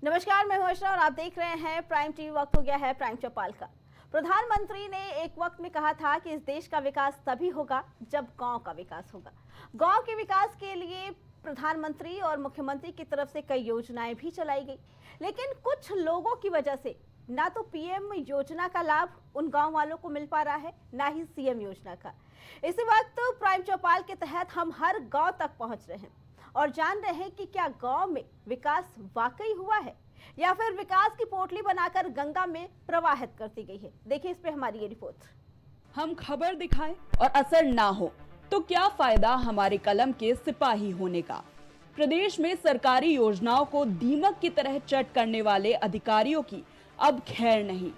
नमस्कार, मैं हूं अर्चना और आप देख रहे हैं प्राइम टीवी। वक्त हो गया है प्राइम चौपाल का। प्रधानमंत्री ने एक वक्त में कहा था कि इस देश का विकास तभी होगा जब गांव का विकास होगा। गांव के विकास के लिए प्रधानमंत्री और मुख्यमंत्री की तरफ से कई योजनाएं भी चलाई गई, लेकिन कुछ लोगों की वजह से ना तो पीएम योजना का लाभ उन गाँव वालों को मिल पा रहा है, ना ही सीएम योजना का। इसी वक्त प्राइम चौपाल के तहत हम हर गाँव तक पहुँच रहे हैं और जान रहे हैं कि क्या गांव में विकास वाकई हुआ है या फिर विकास की पोटली बनाकर गंगा में प्रवाहित करती गई है। देखिए इस पे हमारी ये रिपोर्ट। हम खबर दिखाएं और असर ना हो तो क्या फायदा हमारे कलम के सिपाही होने का। प्रदेश में सरकारी योजनाओं को दीमक की तरह चट करने वाले अधिकारियों की अब खैर नहीं।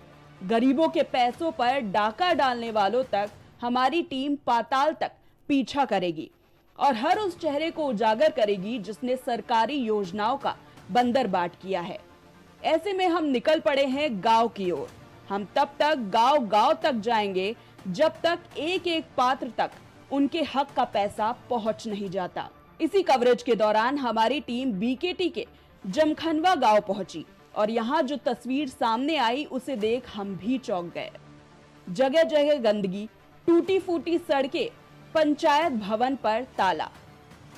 गरीबों के पैसों पर डाका डालने वालों तक हमारी टीम पाताल तक पीछा करेगी और हर उस चेहरे को उजागर करेगी जिसने सरकारी योजनाओं का बंदर बाट किया है। ऐसे में हम निकल पड़े हैं गांव की ओर। हम तब तक गांव तक जाएंगे जब तक एक एक पात्र तक उनके हक का पैसा पहुंच नहीं जाता। इसी कवरेज के दौरान हमारी टीम बीकेटी के जमखनवा गांव पहुंची और यहाँ जो तस्वीर सामने आई उसे देख हम भी चौंक गए। जगह जगह गंदगी, टूटी फूटी सड़कें, पंचायत भवन पर ताला।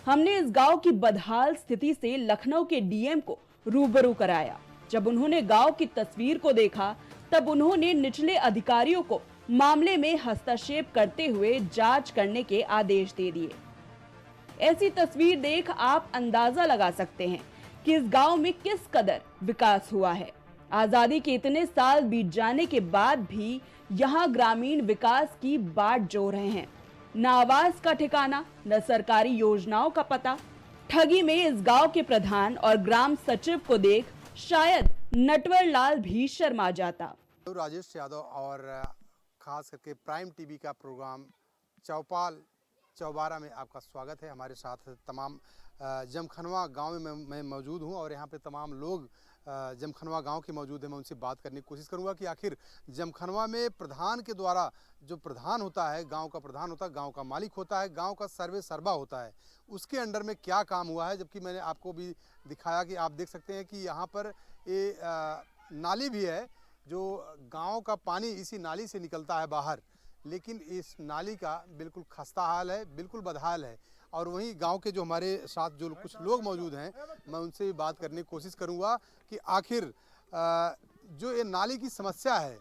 हमने इस गांव की बदहाल स्थिति से लखनऊ के डीएम को रूबरू कराया। जब उन्होंने गांव की तस्वीर को देखा तब उन्होंने निचले अधिकारियों को मामले में हस्तक्षेप करते हुए जांच करने के आदेश दे दिए। ऐसी तस्वीर देख आप अंदाजा लगा सकते हैं कि इस गांव में किस कदर विकास हुआ है। आजादी के इतने साल बीत जाने के बाद भी यहाँ ग्रामीण विकास की बाट जो रहे हैं। न आवास का ठिकाना, न सरकारी योजनाओं का पता। ठगी में इस गांव के प्रधान और ग्राम सचिव को देख शायद नटवर लाल भी शर्मा जाता। राजेश यादव और खास करके प्राइम टीवी का प्रोग्राम चौपाल चौबारा में आपका स्वागत है। हमारे साथ तमाम जमखनवा गांव में मैं मौजूद हूं और यहां पे तमाम लोग जमखनवा गांव के मौजूद हैं। मैं उनसे बात करने की कोशिश करूंगा कि आखिर जमखनवा में प्रधान के द्वारा जो प्रधान होता है, गांव का प्रधान होता है, गांव का मालिक होता है, गांव का सर्वे सर्वा होता है, उसके अंडर में क्या काम हुआ है। जबकि मैंने आपको भी दिखाया कि आप देख सकते हैं कि यहाँ पर ये नाली भी है, जो गाँव का पानी इसी नाली से निकलता है बाहर, लेकिन इस नाली का बिल्कुल खस्ता हाल है, बिल्कुल बदहाल है। और वहीं गांव के जो हमारे साथ जो कुछ लोग मौजूद हैं, मैं उनसे भी बात करने की कोशिश करूंगा कि आखिर जो ये नाली की समस्या है।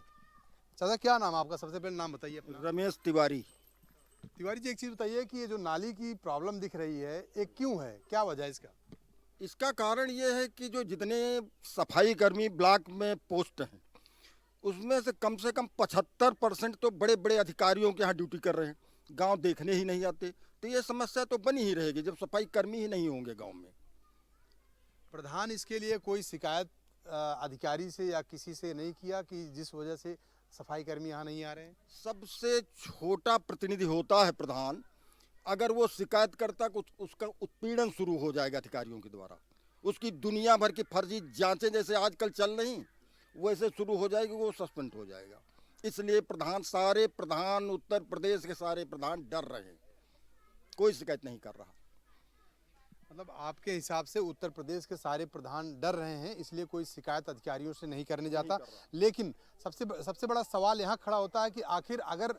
चाचा, क्या नाम आपका? सबसे पहले नाम बताइए अपना। रमेश तिवारी। तिवारी जी, एक चीज़ बताइए कि ये जो नाली की प्रॉब्लम दिख रही है, ये क्यों है, क्या वजह है इसका? इसका कारण ये है कि जो जितने सफाई कर्मी ब्लॉक में पोस्ट हैं उसमें से कम 75% तो बड़े बड़े अधिकारियों के यहाँ ड्यूटी कर रहे हैं, गांव देखने ही नहीं आते। तो ये समस्या तो बनी ही रहेगी जब सफाई कर्मी ही नहीं होंगे गांव में। प्रधान इसके लिए कोई शिकायत अधिकारी से या किसी से नहीं किया कि जिस वजह से सफाई कर्मी यहाँ नहीं आ रहे हैं? सबसे छोटा प्रतिनिधि होता है प्रधान, अगर वो शिकायत करता कुछ उसका उत्पीड़न शुरू हो जाएगा अधिकारियों के द्वारा। उसकी दुनिया भर की फर्जी जांचें जैसे आजकल चल रही वैसे शुरू हो जाएगी, वो सस्पेंड हो जाएगा। इसलिए सारे प्रधान उत्तर प्रदेश के सारे प्रधान डर रहे हैं, कोई शिकायत नहीं कर रहा। मतलब आपके हिसाब से उत्तर प्रदेश के सारे प्रधान डर रहे हैं, इसलिए कोई शिकायत अधिकारियों से नहीं करने जाता। लेकिन सबसे बड़ा सवाल यहाँ खड़ा होता है कि आखिर अगर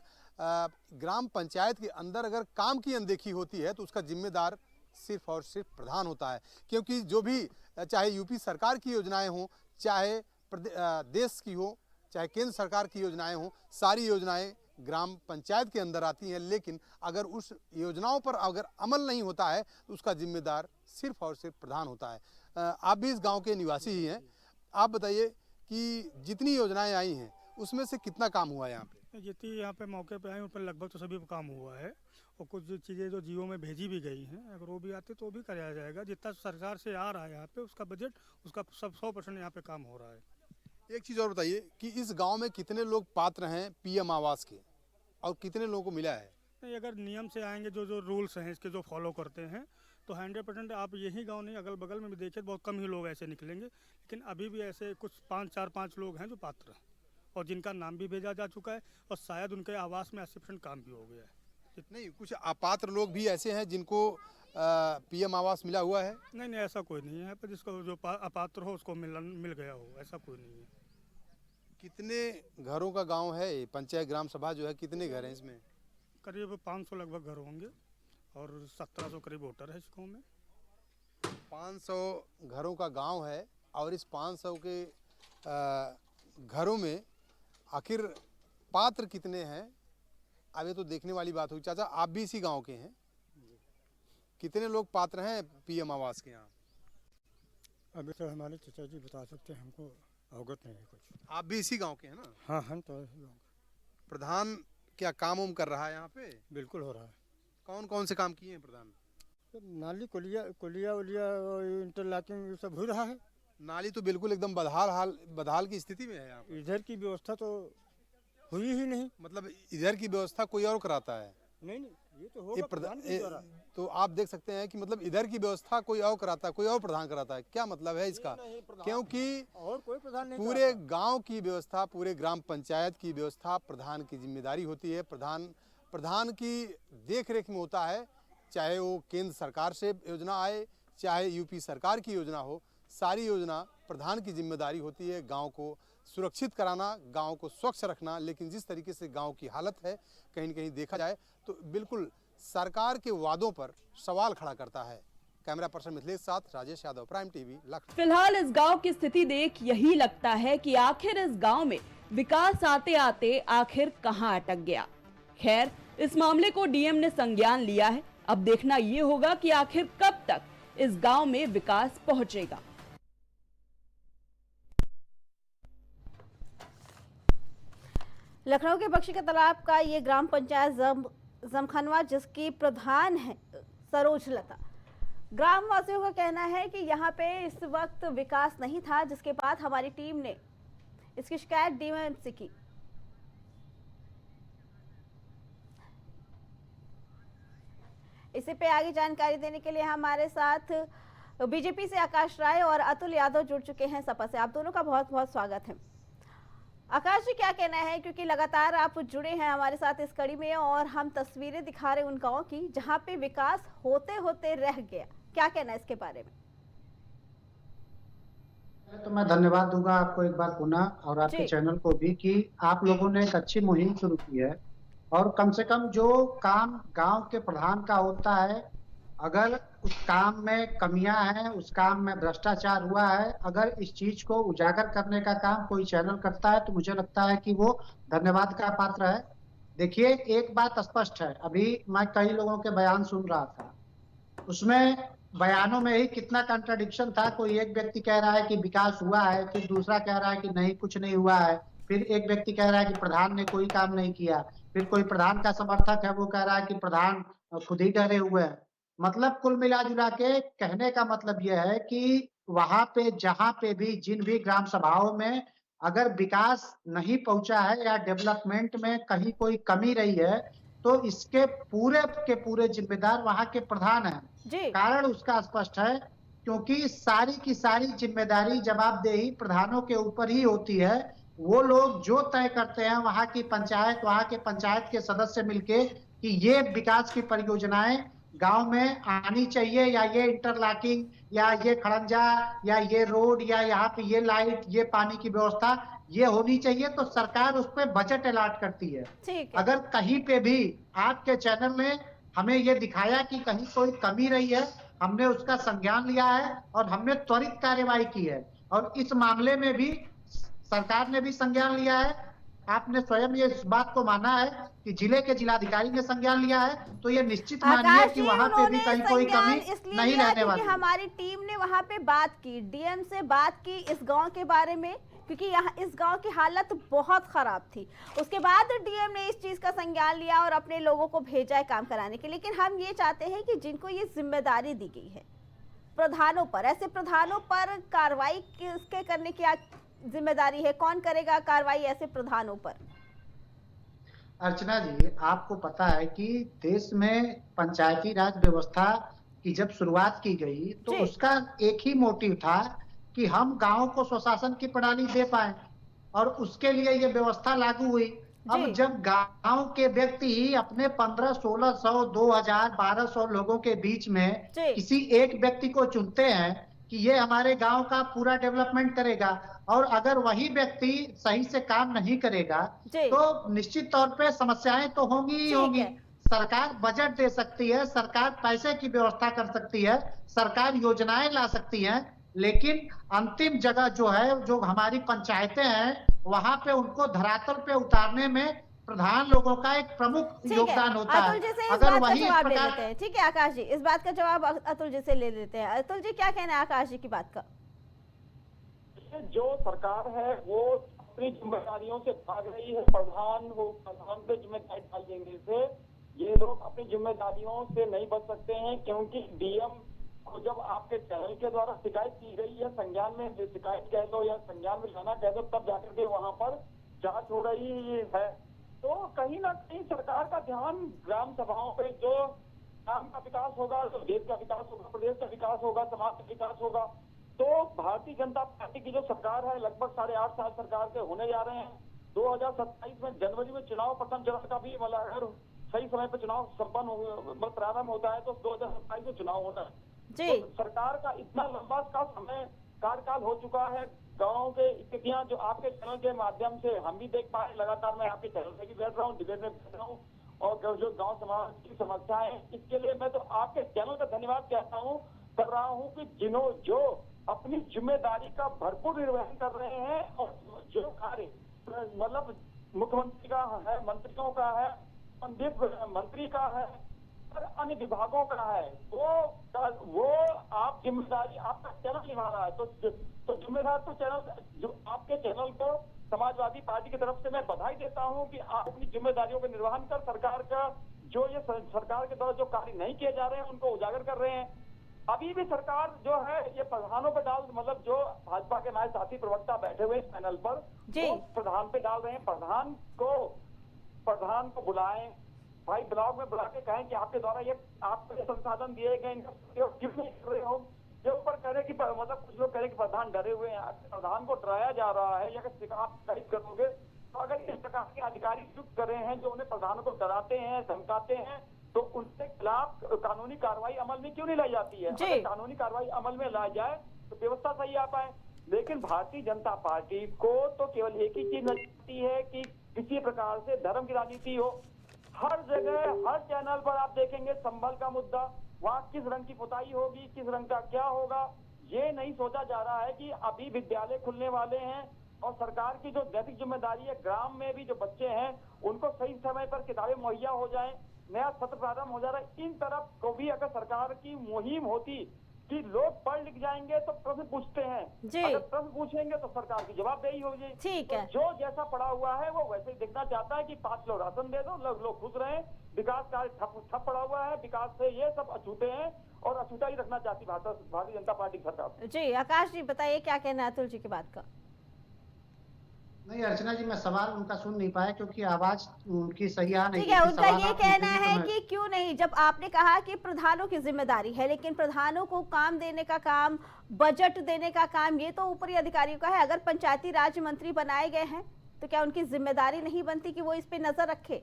ग्राम पंचायत के अंदर अगर काम की अनदेखी होती है तो उसका जिम्मेदार सिर्फ और सिर्फ प्रधान होता है। क्योंकि जो भी, चाहे यूपी सरकार की योजनाएं हों, चाहे देश की हो, चाहे केंद्र सरकार की योजनाएं हों, सारी योजनाएं ग्राम पंचायत के अंदर आती हैं। लेकिन अगर उस योजनाओं पर अगर अमल नहीं होता है तो उसका जिम्मेदार सिर्फ और सिर्फ प्रधान होता है। आप भी इस गांव के निवासी ही हैं, आप बताइए कि जितनी योजनाएं आई हैं उसमें से कितना काम हुआ है यहाँ पे? जितनी यहाँ पे मौके पे आई उन पर लगभग तो सभी काम हुआ है और कुछ जो चीज़ें जो जियो में भेजी भी गई हैं, अगर वो भी आती तो भी कराया जाएगा। जितना सरकार से आ रहा है यहाँ पे उसका बजट, उसका सब 100% यहाँ पे काम हो रहा है। एक चीज़ और बताइए कि इस गांव में कितने लोग पात्र हैं पीएम आवास के और कितने लोगों को मिला है? नहीं, अगर नियम से आएंगे, जो रूल्स हैं इसके जो फॉलो करते हैं, तो 100% आप यही गांव नहीं अगल बगल में भी देखिए बहुत कम ही लोग ऐसे निकलेंगे। लेकिन अभी भी ऐसे कुछ 5 लोग हैं जो पात्र हैं और जिनका नाम भी भेजा जा चुका है और शायद उनके आवास में 80% काम भी हो गया है। नहीं, कुछ अपात्र लोग भी ऐसे हैं जिनको पीएम आवास मिला हुआ है? नहीं नहीं, ऐसा कोई नहीं है पर जिसको जो अपात्र हो उसको मिल गया हो, ऐसा कोई नहीं है। कितने घरों का गांव है ये? पंचायत ग्राम सभा जो है कितने घर हैं इसमें? करीब 500 लगभग घर होंगे और 1700 करीब वोटर है इस गाँव में। 500 घरों का गांव है और इस 500 के घरों में आखिर पात्र कितने हैं? अब ये तो देखने वाली बात हुई। चाचा, आप भी इसी गांव के हैं, कितने लोग पात्र हैं पीएम आवास के यहाँ? अभी तो हमारे चाचा जी बता सकते हैं, हमको अवगत नहीं है कुछ। आप भी इसी गांव के हैं ना? हाँ, हम तो प्रधान क्या काम उम कर रहा है यहाँ पे? बिल्कुल हो रहा है। कौन कौन से काम किए हैं प्रधान? तो नाली कुलिया उलिया इंटरलॉकिंग ये सब हो रहा है। नाली तो बिल्कुल एकदम बदहाल की स्थिति में है यहाँ पे। इधर की व्यवस्था तो हुई ही नहीं। मतलब इधर की व्यवस्था कोई और कराता है? नहीं, ये तो होगा प्रधान के द्वारा। तो आप देख सकते हैं कि मतलब इधर की व्यवस्था कोई और कराता है, कोई और प्रधान कराता है। क्या मतलब है इसका? क्योंकि और कोई प्रधान नहीं पूरे गांव की व्यवस्था, पूरे ग्राम पंचायत की व्यवस्था प्रधान की जिम्मेदारी होती है। प्रधान की देख रेख में होता है, चाहे वो केंद्र सरकार से योजना आए, चाहे यूपी सरकार की योजना हो, सारी योजना प्रधान की जिम्मेदारी होती है। गांव को सुरक्षित कराना, गांव को स्वच्छ रखना। लेकिन जिस तरीके से गांव की हालत है, कहीं न कहीं देखा जाए तो बिल्कुल सरकार के वादों पर सवाल खड़ा करता है। कैमरा पर्सन मिथिलेश साथ राजेश यादव, प्राइम टीवी, लखनऊ। फिलहाल इस गांव की स्थिति देख यही लगता है कि आखिर इस गांव में विकास आते आते आखिर कहां अटक गया। खैर, इस मामले को डीएम ने संज्ञान लिया है। अब देखना ये होगा कि आखिर कब तक इस गांव में विकास पहुंचेगा। लखनऊ के बख्शी का तालाब का ये ग्राम पंचायत जमखनवा, जिसकी प्रधान है सरोज लता। ग्राम वासियों का कहना है कि यहाँ पे इस वक्त विकास नहीं था, जिसके बाद हमारी टीम ने इसकी शिकायत डीएम से की। इसी पे आगे जानकारी देने के लिए हमारे साथ बीजेपी से आकाश राय और अतुल यादव जुड़ चुके हैं सपा से। आप दोनों का बहुत बहुत स्वागत है। आकाश जी, क्या कहना है, क्योंकि लगातार आप जुड़े हैं हमारे साथ इस कड़ी में और हम तस्वीरें दिखा रहे हैं उन गाँव की जहां पे विकास होते होते रह गया। क्या कहना है इसके बारे में? तो मैं धन्यवाद दूंगा आपको एक बार पुनः और आपके चैनल को भी कि आप लोगों ने एक अच्छी मुहिम शुरू की है और कम से कम जो काम गांव के प्रधान का होता है, अगर उस काम में कमियां हैं, उस काम में भ्रष्टाचार हुआ है, अगर इस चीज को उजागर करने का काम कोई चैनल करता है तो मुझे लगता है कि वो धन्यवाद का पात्र है। देखिए, एक बात स्पष्ट है, अभी मैं कई लोगों के बयान सुन रहा था, उसमें बयानों में ही कितना कंट्राडिक्शन था। कोई एक व्यक्ति कह रहा है कि विकास हुआ है, फिर दूसरा कह रहा है कि नहीं कुछ नहीं हुआ है, फिर एक व्यक्ति कह रहा है कि प्रधान ने कोई काम नहीं किया, फिर कोई प्रधान का समर्थक है वो कह रहा है कि प्रधान खुद ही डरे हुए हैं। मतलब कुल मिला जुला के कहने का मतलब यह है कि वहां पे जहां पे भी जिन भी ग्राम सभाओं में अगर विकास नहीं पहुंचा है या डेवलपमेंट में कहीं कोई कमी रही है तो इसके पूरे के पूरे जिम्मेदार वहां के प्रधान हैं। कारण उसका स्पष्ट है, क्योंकि सारी की सारी जिम्मेदारी जवाबदेही प्रधानों के ऊपर ही होती है। वो लोग जो तय करते हैं वहां की पंचायत, वहां के पंचायत के सदस्य मिलके कि ये विकास की परियोजनाएं गांव में आनी चाहिए, या ये इंटरलॉकिंग या ये खड़ंजा या ये रोड या यहाँ पे ये लाइट, ये पानी की व्यवस्था ये होनी चाहिए, तो सरकार उस पर बजट अलॉट करती है। अगर कहीं पे भी आपके चैनल ने हमें ये दिखाया कि कहीं कोई कमी रही है, हमने उसका संज्ञान लिया है और हमने त्वरित कार्यवाही की है और इस मामले में भी सरकार ने भी संज्ञान लिया है। आपने स्वयं ये इस बात को माना है कि जिले के जिलाधिकारी ने संज्ञान लिया है, तो ये निश्चित मानिए कि वहां पे भी कहीं कोई कमी नहीं रहने वाली। हमारी टीम ने वहां पे बात की, डीएम से बात की इस गांव के बारे में, क्योंकि यहाँ इस गांव की हालत बहुत खराब थी। उसके बाद डीएम ने इस चीज का संज्ञान लिया और अपने लोगों को भेजा है काम कराने के। लेकिन हम ये चाहते हैं कि जिनको ये जिम्मेदारी दी गई है प्रधानों पर, ऐसे प्रधानों पर कार्रवाई किसके करने की जिम्मेदारी है? कौन करेगा कार्रवाई ऐसे प्रधानों पर? अर्चना जी, आपको पता है कि देश में पंचायती राज व्यवस्था की जब शुरुआत की गई तो उसका एक ही मोटिव था कि हम गांव को स्वशासन की प्रणाली दे पाए और उसके लिए ये व्यवस्था लागू हुई। अब जी जब गांव के व्यक्ति ही अपने 1500-1600, 2000, 1200 लोगों के बीच में जी किसी एक व्यक्ति को चुनते हैं कि ये हमारे गांव का पूरा डेवलपमेंट करेगा, और अगर वही व्यक्ति सही से काम नहीं करेगा जी तो निश्चित तौर पे समस्याएं तो होंगी ही ठीक होंगी। है। सरकार बजट दे सकती है, सरकार पैसे की व्यवस्था कर सकती है, सरकार योजनाएं ला सकती है, लेकिन अंतिम जगह जो है, जो हमारी पंचायतें हैं, वहां पे उनको धरातल पे उतारने में प्रधान लोगों का एक प्रमुख ठीक है, योगदान होता अतुल है। जी से इस अगर बात का वही इस जवाब ले प्रकार लेते हैं। ठीक है आकाश जी, इस बात का जवाब अतुल जी से ले लेते हैं। अतुल जी, क्या कहना है आकाश जी की बात का? जो सरकार है वो अपनी जिम्मेदारियों से भाग रही है। प्रधान पे जिम्मेदारी डाल देने से ये लोग अपनी जिम्मेदारियों से नहीं बच सकते हैं, क्योंकि डीएम को जब आपके चैनल के द्वारा शिकायत की गई है, संज्ञान में शिकायत कह दो या संज्ञान में लाना कह दो, तब जाकर के वहां पर जांच हो रही है। तो कहीं ना कहीं सरकार का ध्यान ग्राम सभाओं पे, जो ग्राम का विकास होगा तो देश का विकास होगा, प्रदेश का विकास होगा, समाज का विकास होगा। तो भारतीय जनता पार्टी की जो सरकार है, लगभग 8.5 साल सरकार के होने जा रहे हैं। 2027 में जनवरी में चुनाव, प्रथम चरण का भी मतलब अगर सही समय पर चुनाव संपन्न प्रारंभ होता है तो 2027 में चुनाव होना है। जी तो सरकार का इतना लंबा का समय कार्यकाल हो चुका है। गाँव के स्थितियां जो आपके चैनल के माध्यम से हम भी देख पाए, लगातार मैं आपके चैनल पे भी बैठ रहा हूँ, डिबेट में बैठ रहा हूँ, और जो गांव समाज की समस्याएं हैं, इसके लिए मैं तो आपके चैनल का धन्यवाद कहता हूँ, कर रहा हूँ कि जो अपनी जिम्मेदारी का भरपूर निर्वहन कर रहे हैं, और जो कार्य मतलब मुख्यमंत्री का है, मंत्रियों का है, संबंधित मंत्री का है, और अन्य विभागों का है, वो आप जिम्मेदारी आपका चैनल निभा रहा है। तो जिम्मेदार तो चैनल, जो आपके चैनल को समाजवादी पार्टी की तरफ से मैं बधाई देता हूं कि आप अपनी जिम्मेदारियों का निर्वहन कर सरकार का जो ये सरकार के द्वारा जो कार्य नहीं किए जा रहे हैं उनको उजागर कर रहे हैं। अभी भी सरकार जो है ये प्रधानों पे डाल, मतलब जो भाजपा के हमारे साथी प्रवक्ता बैठे हुए इस पैनल पर, वो प्रधान पे डाल रहे हैं। प्रधान को बुलाएं भाई, ब्लॉग में बुला के कहें कि आपके द्वारा ये आपको ये संसाधन दिए गए, इनका क्यों नहीं कर रहे हो। ये ऊपर कह रहे कि मतलब कुछ लोग कह रहे कि प्रधान डरे हुए हैं। प्रधान को डराया जा रहा है, या आप शिकायत करोगे तो अगर इस प्रकार के अधिकारी नियुक्त कर रहे हैं जो उन्हें प्रधानों को डराते हैं, धमकाते हैं, तो उनके खिलाफ कानूनी कार्रवाई अमल में क्यों नहीं लाई जाती है? अगर कानूनी कार्रवाई अमल में लाई जाए तो व्यवस्था सही आ पाए। लेकिन भारतीय जनता पार्टी को तो केवल एक ही चीज लगती है कि किसी प्रकार से धर्म की राजनीति हो। हर जगह, हर चैनल पर आप देखेंगे संभल का मुद्दा, वहाँ किस रंग की पुताई होगी, किस रंग का क्या होगा, ये नहीं सोचा जा रहा है कि अभी विद्यालय खुलने वाले हैं और सरकार की जो नैतिक जिम्मेदारी है, ग्राम में भी जो बच्चे हैं उनको सही समय पर किताबें मुहैया हो जाएं, नया सत्र प्रारंभ हो जा रहा है। इन तरफ को भी अगर सरकार की मुहिम होती कि लोग पढ़ लिख जाएंगे तो प्रश्न पूछते हैं, अगर प्रश्न पूछेंगे तो सरकार की जवाबदेही होगी। ठीक है। जो जैसा पड़ा हुआ है वो वैसे ही देखना चाहता है कि 5 किलो राशन दे दो, लोग खुश रहे। विकास कार्य ठप पड़ा हुआ है, विकास से ये सब अछूते हैं और अछूता ही रखना चाहती भारतीय जनता पार्टी सरकार। जी आकाश जी बताइए, क्या कहना है अतुल जी की बात का? नहीं अर्चना जी, मैं सवाल उनका सुन नहीं पाया क्योंकि आवाज उनकी सही आ नहीं। ठीक है, उनका ये कहना है कि क्यों नहीं, जब आपने कहा कि प्रधानों की जिम्मेदारी है, लेकिन प्रधानों को काम देने का काम, बजट देने का काम ये तो ऊपरी अधिकारियों का है। अगर पंचायती राज मंत्री बनाए गए हैं तो क्या उनकी जिम्मेदारी नहीं बनती कि वो इस पे नजर रखे?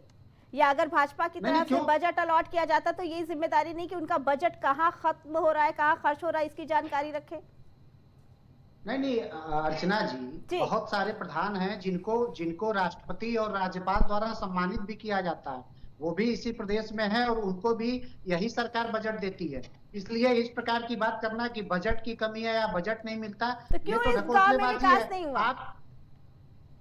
या अगर भाजपा की तरफ से बजट अलॉट किया जाता तो ये जिम्मेदारी नहीं कि उनका बजट कहाँ खत्म हो रहा है, कहाँ खर्च हो रहा है, इसकी जानकारी रखे? नहीं अर्चना जी, बहुत सारे प्रधान हैं जिनको राष्ट्रपति और राज्यपाल द्वारा सम्मानित भी किया जाता है, वो भी इसी प्रदेश में है और उनको भी यही सरकार बजट देती है। इसलिए इस प्रकार की बात करना कि बजट की कमी है या बजट नहीं मिलता, तो क्यों इस गांव में विकास नहीं हुआ? आप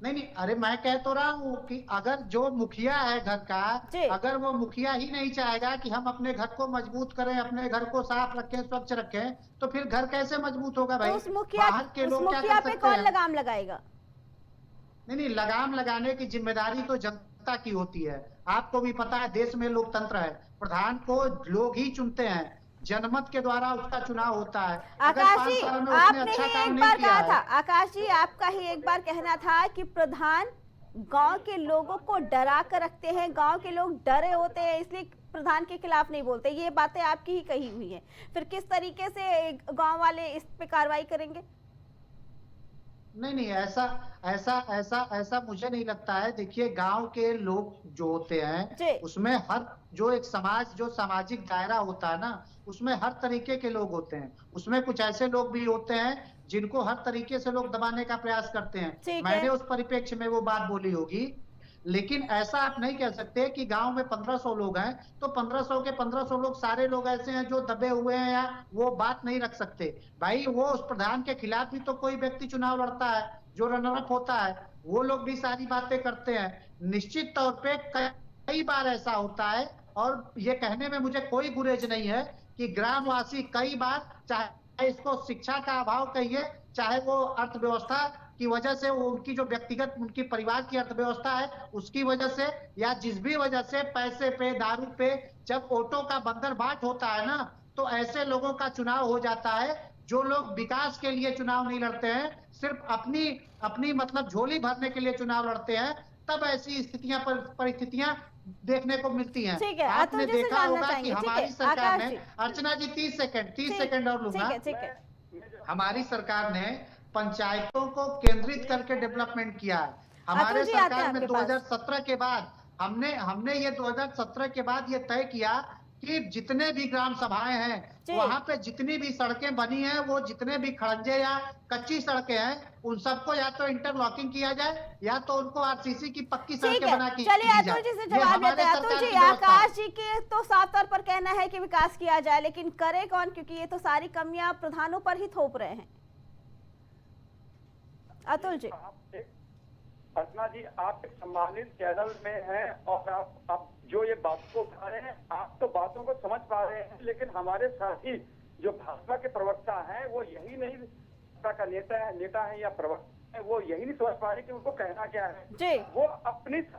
नहीं, अरे मैं कह तो रहा हूँ कि अगर जो मुखिया है घर का, अगर वो मुखिया ही नहीं चाहेगा कि हम अपने घर को मजबूत करें, अपने घर को साफ रखें, स्वच्छ रखें, तो फिर घर कैसे मजबूत होगा भाई? उस मुखिया पे कौन लगाम लगाएगा? नहीं, लगाम लगाने की जिम्मेदारी तो जनता की होती है। आपको भी पता है देश में लोकतंत्र है, प्रधान को लोग ही चुनते हैं, जनमत के द्वारा उसका चुनाव होता है। आकाश जी, आपने ही एक बार कहा था, आकाश जी आपका ही एक बार कहना था कि प्रधान गांव के लोगों को डरा कर रखते हैं, गांव के लोग डरे होते हैं इसलिए प्रधान के खिलाफ नहीं बोलते। ये बातें आपकी ही कही हुई हैं। फिर किस तरीके से गांव वाले इस पे कार्रवाई करेंगे? नहीं, ऐसा ऐसा ऐसा ऐसा मुझे नहीं लगता है। देखिए, गांव के लोग जो होते जी। हैं उसमें हर जो एक समाज जो सामाजिक दायरा होता है ना, उसमें हर तरीके के लोग होते हैं। उसमें कुछ ऐसे लोग भी होते हैं जिनको हर तरीके से लोग दबाने का प्रयास करते हैं। ठीक मैंने है। उस परिप्रेक्ष्य में वो बात बोली होगी। लेकिन ऐसा आप नहीं कह सकते कि गांव में 1500 लोग हैं तो 1500 के 1500 लोग सारे लोग ऐसे हैं जो दबे हुए हैं या वो बात नहीं रख सकते। भाई, वो उस प्रधान के खिलाफ भी तो कोई व्यक्ति चुनाव लड़ता है, जो रनर अप होता है, वो लोग भी सारी बातें करते हैं। निश्चित तौर पे कई बार ऐसा होता है, और ये कहने में मुझे कोई गुरेज नहीं है कि ग्रामवासी कई बार, चाहे इसको शिक्षा का अभाव कहिए, चाहे वो अर्थव्यवस्था की वजह से, वो उनकी जो व्यक्तिगत उनकी परिवार की अर्थव्यवस्था है उसकी वजह से, या जिस भी वजह से, पैसे पे, दारू पे, जब वोटों का बंदर बाट होता है ना, तो ऐसे लोगों का चुनाव हो जाता है जो लोग विकास के लिए चुनाव नहीं लड़ते हैं, सिर्फ अपनी अपनी मतलब झोली भरने के लिए चुनाव लड़ते हैं। तब ऐसी परिस्थितियां देखने को मिलती हैं। ठीक है, अतुल आपने जी से देखा जानना होगा कि चाहेंगे। ठीक है, हमारी सरकार आकाश ने, जी। अर्चना जी 30 ठीक सेकंड और लूंगा। ठीक है। हमारी सरकार ने पंचायतों को केंद्रित करके डेवलपमेंट किया है। अतुल हमारे जी, आते हैं सरकार में आपके पास। 2017 के बाद हमने ये 2017 के बाद ये तय किया कि जितने भी ग्राम सभाएं हैं, जी। वहां पे जितनी भी सड़कें बनी हैं, वो जितने भी खड़ंजे या कच्ची सड़कें हैं, उन सबको या तो इंटरलॉकिंग किया जाए या तो उनको आरसीसी की पक्की ठीक सड़कें है, बना के चलिए दी अतुल जाए। जी से ये जवाब देते हमारे हैं। अतुल सरकार जी, की व्यवस्था है। आकाश जी के तो साफ तौर पर कहना है कि विकास किया जाए, लेकिन करे कौन, क्योंकि ये तो सारी कमियां प्रधानों पर ही थोप रहे हैं। अतुल जी। अर्चना जी, आप एक सम्मानित चैनल में हैं और आप जो ये बात को उठा रहे हैं, आप तो बातों को समझ पा रहे हैं, लेकिन हमारे साथी जो भाजपा के प्रवक्ता हैं, वो यही नहीं, भाजपा का नेता है या प्रवक्ता है, वो यही नहीं समझ पा रहे कि उनको कहना क्या है। जी। वो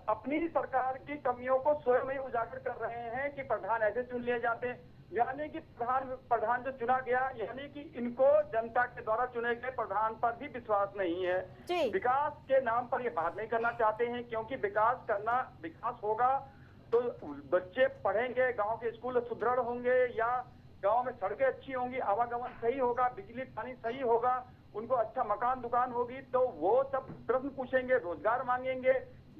अपनी सरकार की कमियों को स्वयं ही उजागर कर रहे हैं कि प्रधान ऐसे चुन लिए जाते हैं, यानी कि प्रधान जो चुना गया, यानी कि इनको जनता के द्वारा चुने गए प्रधान पर भी विश्वास नहीं है। जी। विकास के नाम पर ये बात नहीं करना चाहते हैं, क्योंकि विकास होगा तो बच्चे पढ़ेंगे, गांव के स्कूल सुदृढ़ होंगे, या गांव में सड़कें अच्छी होंगी, आवागमन सही होगा, बिजली पानी सही होगा, उनको अच्छा मकान दुकान होगी, तो वो सब प्रश्न पूछेंगे, रोजगार मांगेंगे।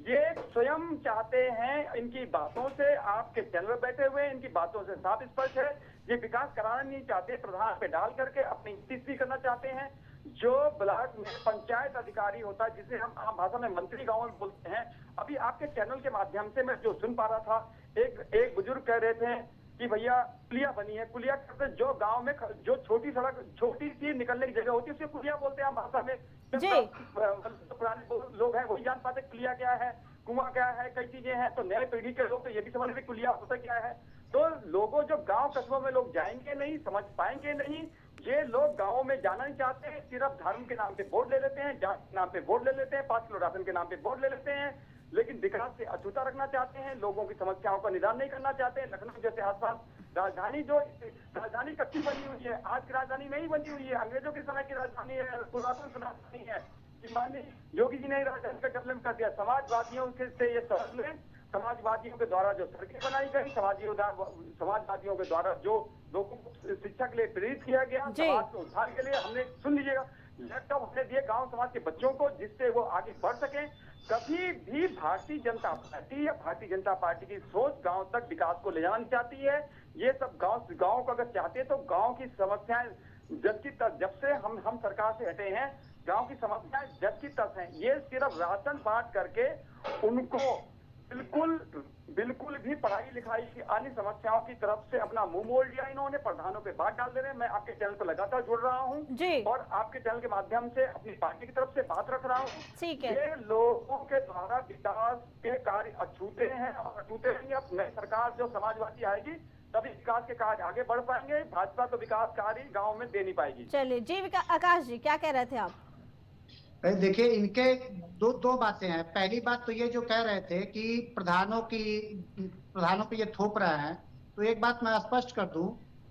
ये स्वयं चाहते हैं, इनकी बातों से, आपके चैनल में बैठे हुए इनकी बातों से साफ स्पष्ट है, ये विकास कराना नहीं चाहते, प्रधान पे डाल करके अपनी तीसरी करना चाहते हैं। जो ब्लॉक में पंचायत अधिकारी होता है, जिसे हम आम भाषा में मंत्री गांव में बोलते हैं, अभी आपके चैनल के माध्यम से मैं जो सुन पा रहा था, एक बुजुर्ग कह रहे थे कि भैया कुलिया बनी है। कुलिया कहते जो गांव में जो छोटी सड़क, छोटी सी निकलने की जगह होती है, उसे कुलिया बोलते हैं आम भाषा में। पुराने लोग हैं वही जान पाते कुलिया क्या है, कुआं क्या है, कई चीजें हैं। तो नए पीढ़ी के लोग तो ये भी समझ रहे कुलिया होता क्या है। तो लोगों, जो गांव कस्बों में लोग जाएंगे नहीं, समझ पाएंगे नहीं। ये लोग गांव में जाना नहीं चाहते हैं, सिर्फ धर्म के नाम पे वोट ले लेते हैं, जात के नाम पे वोट ले लेते हैं, 5 किलो राशन के नाम पे वोट ले लेते हैं, लेकिन विकास से अछूता रखना चाहते हैं, लोगों की समस्याओं का निदान नहीं करना चाहते हैं। लखनऊ जैसे आसपास राजधानी कच्ची बनी हुई है, आज की राजधानी नहीं बनी हुई है, अंग्रेजों के समय की राजधानी है, पुरातन राजधानी है। माननीय योगी जी ने राजधानी का डेवलप कर दिया। समाजवादियों से ये समझ लें, समाजवादियों के द्वारा जो सड़कें बनाई गई, समाजवादियों के द्वारा जो लोगों को शिक्षा के लिए प्रेरित किया गया, समाज के उद्धार के लिए, हमने सुन लीजिएगा, लैपटॉप हमने दिए गांव समाज के बच्चों को, जिससे वो आगे बढ़ सके। कभी भी भारतीय जनता पार्टी या भारतीय जनता पार्टी की सोच गांव तक विकास को ले जाना नहीं चाहती है। ये सब गांव को अगर चाहते हैं तो गांव की समस्याएं जब से हम सरकार से हटे हैं, गांव की समस्याएं जब की तक हैं। ये सिर्फ राशन बांट करके उनको बिल्कुल भी पढ़ाई लिखाई की अन्य समस्याओं की तरफ से अपना मुंह मोड़ लिया इन्होंने, प्रधानों पे बात डाल दे रहे हैं। मैं आपके चैनल पर लगातार जुड़ रहा हूँ और आपके चैनल के माध्यम से अपनी पार्टी की तरफ से बात रख रहा हूँ। ठीक है। ये लोगों के द्वारा विकास के कार्य अछूते हैं और अछूते रहेंगे। अब नई सरकार जो समाजवादी आएगी तभी विकास के कार्य आगे बढ़ पाएंगे। भाजपा तो विकास कार्य गाँव में दे नहीं पाएगी। चलिए जी, आकाश जी क्या कह रहे थे आप? देखिए, इनके दो बातें हैं। पहली बात तो ये जो कह रहे थे कि प्रधानों पे ये थोप रहे हैं, तो एक बात मैं स्पष्ट कर दूं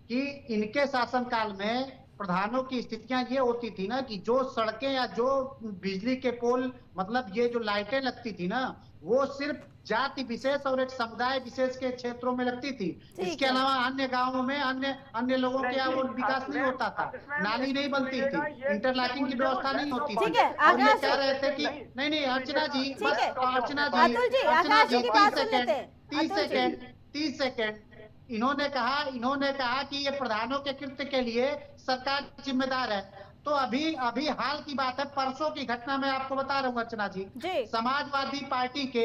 कि इनके शासनकाल में प्रधानों की स्थितियां ये होती थी ना कि जो सड़कें या जो बिजली के पोल, मतलब ये जो लाइटें लगती थी ना, वो सिर्फ जाति विशेष और एक समुदाय विशेष के क्षेत्रों में लगती थी। ठीक इसके है। अलावा अन्य गांवों में अन्य लोगों के यहाँ वो विकास नहीं होता था, नाली नहीं बनती थी, इंटरलॉकिंग की व्यवस्था नहीं होती थी। ठीक है, और ये आकाश कह जी। रहे थे कि नहीं अर्चना जी, ठीक बस है। अर्चना जी, अतुल जी, अर्चना आकाश जी जी, की 30 बात सुन सेकेंड, लेते हैं। 30 अतुल जी। Second, 30 second. इन्होंने कहा कि ये प्रधानों के कृत्य के लिए सरकार जिम्मेदार है। तो अभी हाल की बात है, परसों की घटना मैं आपको बता रहा हूँ अर्चना जी। जी। समाजवादी पार्टी के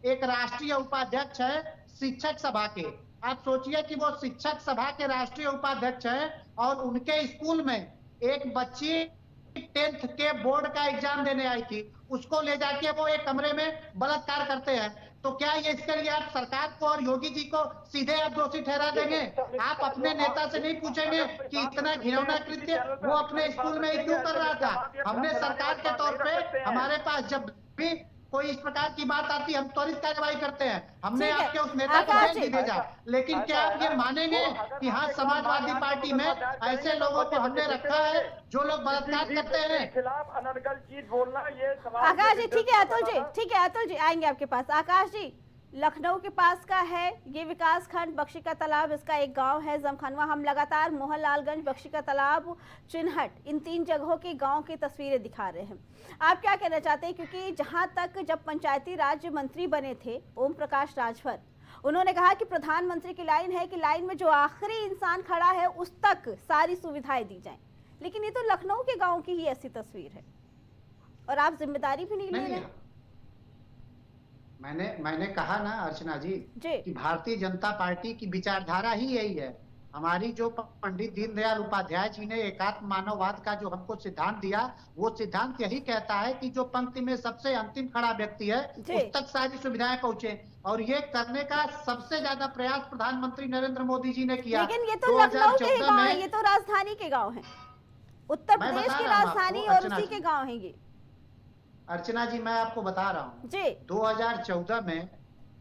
एक राष्ट्रीय उपाध्यक्ष है शिक्षक सभा के। आप सोचिए कि वो शिक्षक सभा के राष्ट्रीय उपाध्यक्ष हैं और उनके स्कूल में एक बच्ची 10th के बोर्ड का एग्जाम देने आई थी, उसको ले जाके वो एक कमरे में बलात्कार करते हैं। तो क्या ये इसके लिए आप सरकार को और योगी जी को सीधे आप दोषी ठहरा देंगे? आप अपने नेता से नहीं पूछेंगे कि इतना घिनौना कृत्य वो अपने स्कूल में क्यों कर रहा था? हमने सरकार के तौर पे, हमारे पास जब भी कोई इस प्रकार की बात आती है हम त्वरित कार्रवाई करते हैं। हमने ठीक है। आपके उस नेता को आकाश जेल जी। भी भेजा, लेकिन क्या आप ये मानेंगे कि हाँ, समाजवादी पार्टी में ऐसे लोगों को हमने रखा है जो लोग बलात्कार करते हैं? खिलाफ अनर्गल चीज बोलना ये समाज आकाश जी, के ठीक है विरुद्ध अतुल जी, होता था। ठीक है अतुल जी, आएंगे आपके पास। आकाश जी, लखनऊ के पास का है ये विकास खंड बख्शी का तालाब, इसका एक गांव है जमखनवा। हम लगातार मोहनलालगंज, बख्शी का तालाब, चिन्हट, इन 3 जगहों के गांव की तस्वीरें दिखा रहे हैं। आप क्या कहना चाहते हैं? क्योंकि जहां तक जब पंचायती राज मंत्री बने थे ओम प्रकाश राजभर, उन्होंने कहा कि प्रधानमंत्री की लाइन है कि लाइन में जो आखिरी इंसान खड़ा है उस तक सारी सुविधाएं दी जाएं। लेकिन ये तो लखनऊ के गाँव की ही ऐसी तस्वीर है और आप जिम्मेदारी भी नहीं ले रहे। मैंने कहा ना अर्चना जी कि भारतीय जनता पार्टी की विचारधारा ही यही है। हमारी जो पंडित दीनदयाल उपाध्याय जी ने एकात्म मानववाद का जो हमको सिद्धांत दिया, वो सिद्धांत यही कहता है कि जो पंक्ति में सबसे अंतिम खड़ा व्यक्ति है उस तक सारी सुविधाएं पहुंचे। और ये करने का सबसे ज्यादा प्रयास प्रधानमंत्री नरेंद्र मोदी जी ने किया। लेकिन ये तो लखनऊ के गाँव है, ये तो राजधानी के गाँव है, उत्तर प्रदेश की राजधानी और उसी के गाँव है ये। अर्चना जी, मैं आपको बता रहा हूँ जी, 2014 में